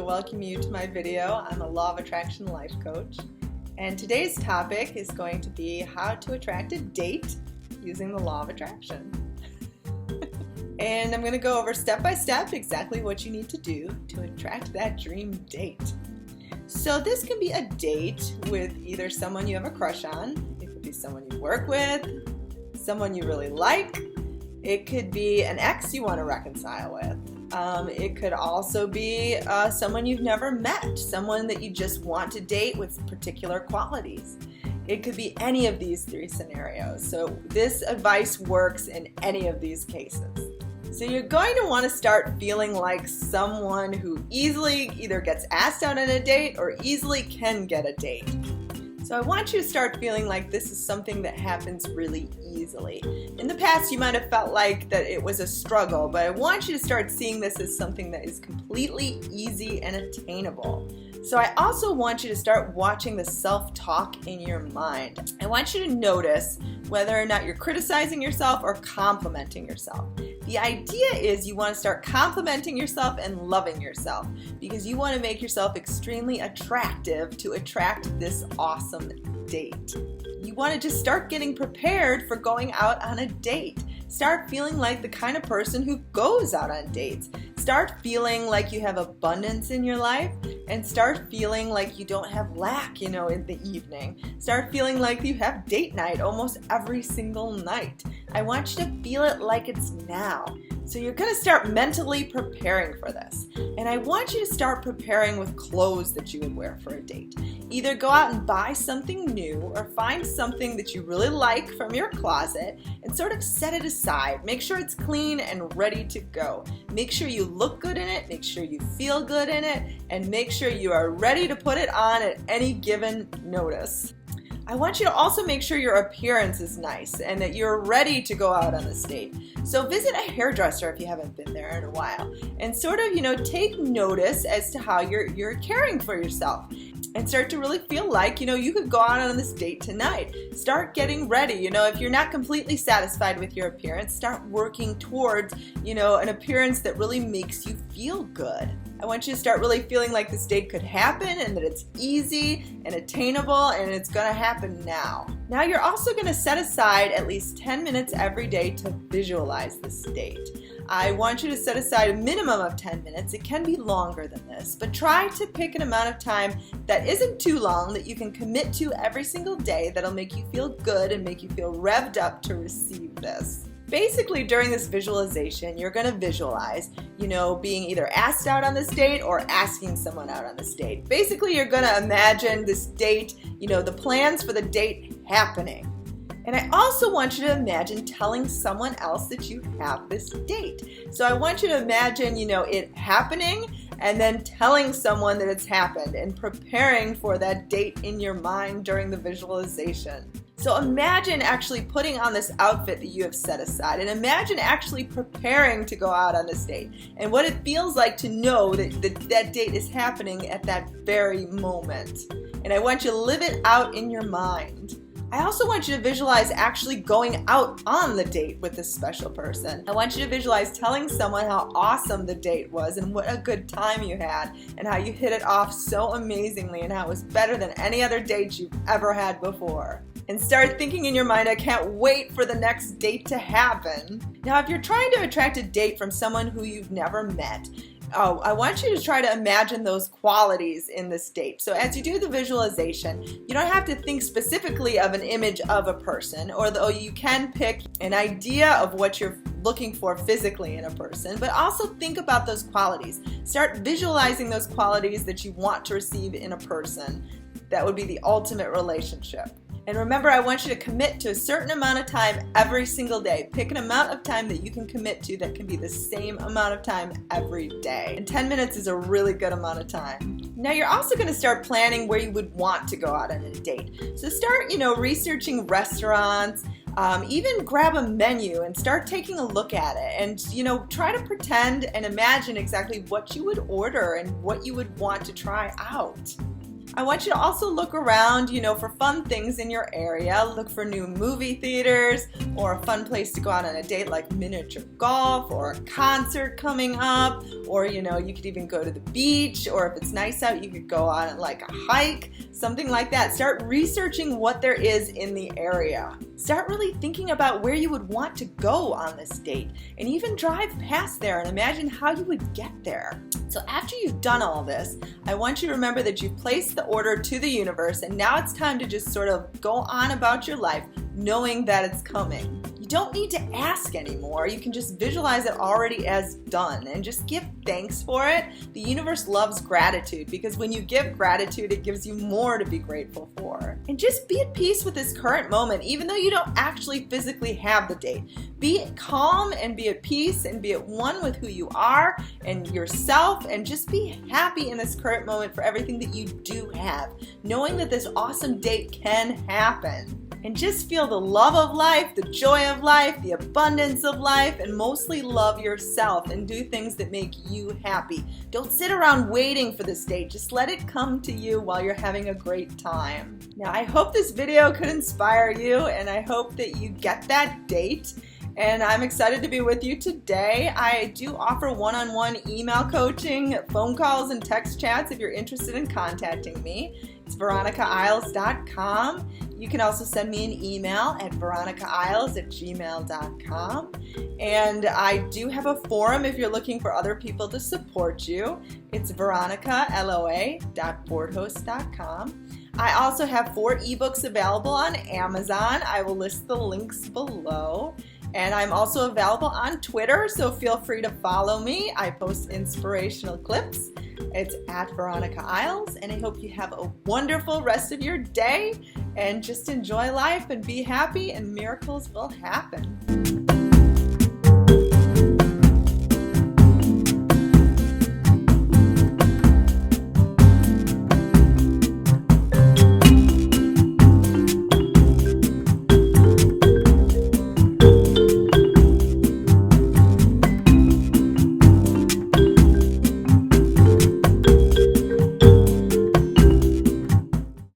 welcome you to my video. I'm a Law of Attraction life coach, and today's topic is going to be how to attract a date using the Law of Attraction. And I'm going to go over step by step exactly what you need to do to attract that dream date. So this can be a date with either someone you have a crush on, it could be someone you work with, someone you really like, it could be an ex you want to reconcile with. It could also be someone you've never met, someone that you just want to date with particular qualities. It could be any of these three scenarios. So this advice works in any of these cases. So you're going to want to start feeling like someone who easily either gets asked out on a date or easily can get a date. So I want you to start feeling like this is something that happens really easily. In the past, you might have felt like that it was a struggle, but I want you to start seeing this as something that is completely easy and attainable. So I also want you to start watching the self-talk in your mind. I want you to notice whether or not you're criticizing yourself or complimenting yourself. The idea is you want to start complimenting yourself and loving yourself because you want to make yourself extremely attractive to attract this awesome date. You want to just start getting prepared for going out on a date. Start feeling like the kind of person who goes out on dates. Start feeling like you have abundance in your life and start feeling like you don't have lack, in the evening. Start feeling like you have date night almost every single night. I want you to feel it like it's now. So you're going to start mentally preparing for this. And I want you to start preparing with clothes that you would wear for a date. Either go out and buy something new or find something that you really like from your closet and sort of set it aside. Make sure it's clean and ready to go. Make sure you look good in it, make sure you feel good in it, and make sure you are ready to put it on at any given notice. I want you to also make sure your appearance is nice and that you're ready to go out on this date. So visit a hairdresser if you haven't been there in a while and sort of, take notice as to how you're caring for yourself and start to really feel like, you could go out on this date tonight. Start getting ready. If you're not completely satisfied with your appearance, start working towards, an appearance that really makes you feel good. I want you to start really feeling like this date could happen and that it's easy and attainable and it's going to happen now. Now you're also going to set aside at least 10 minutes every day to visualize this date. I want you to set aside a minimum of 10 minutes. It can be longer than this, but try to pick an amount of time that isn't too long that you can commit to every single day that'll make you feel good and make you feel revved up to receive this. Basically, during this visualization, you're going to visualize, being either asked out on this date or asking someone out on this date. Basically, you're going to imagine this date, the plans for the date happening. And I also want you to imagine telling someone else that you have this date. So I want you to imagine, it happening and then telling someone that it's happened and preparing for that date in your mind during the visualization. So imagine actually putting on this outfit that you have set aside and imagine actually preparing to go out on this date and what it feels like to know that that date is happening at that very moment. And I want you to live it out in your mind. I also want you to visualize actually going out on the date with this special person. I want you to visualize telling someone how awesome the date was and what a good time you had and how you hit it off so amazingly and how it was better than any other date you've ever had before. And start thinking in your mind, I can't wait for the next date to happen. Now, if you're trying to attract a date from someone who you've never met, I want you to try to imagine those qualities in this date. So as you do the visualization, you don't have to think specifically of an image of a person, although you can pick an idea of what you're looking for physically in a person, but also think about those qualities. Start visualizing those qualities that you want to receive in a person. That would be the ultimate relationship. And remember, I want you to commit to a certain amount of time every single day. Pick an amount of time that you can commit to that can be the same amount of time every day. And 10 minutes is a really good amount of time. Now you're also going to start planning where you would want to go out on a date. So start, researching restaurants, even grab a menu and start taking a look at it and, try to pretend and imagine exactly what you would order and what you would want to try out. I want you to also look around, for fun things in your area. Look for new movie theaters or a fun place to go out on a date like miniature golf or a concert coming up, or you could even go to the beach, or if it's nice out, you could go on like a hike, something like that. Start researching what there is in the area. Start really thinking about where you would want to go on this date, and even drive past there and imagine how you would get there. So after you've done all this, I want you to remember that you've placed the order to the universe, and now it's time to just sort of go on about your life knowing that it's coming. You don't need to ask anymore. You can just visualize it already as done and just give thanks for it. The universe loves gratitude because when you give gratitude, it gives you more to be grateful for. And just be at peace with this current moment, even though you don't actually physically have the date. Be calm and be at peace and be at one with who you are and yourself, and just be happy in this current moment for everything that you do have, knowing that this awesome date can happen. And just feel the love of life, the joy of life, the abundance of life, and mostly love yourself and do things that make you happy. Don't sit around waiting for this date. Just let it come to you while you're having a great time. Now, I hope this video could inspire you, and I hope that you get that date. And I'm excited to be with you today. I do offer one-on-one email coaching, phone calls, and text chats if you're interested in contacting me. It's veronicaisles.com. You can also send me an email at veronicaisles@gmail.com. And I do have a forum if you're looking for other people to support you. It's veronicaloa.boardhost.com. I also have 4 ebooks available on Amazon. I will list the links below. And I'm also available on Twitter, so feel free to follow me. I post inspirational clips. It's at Veronica Isles, and I hope you have a wonderful rest of your day, and just enjoy life and be happy, and miracles will happen.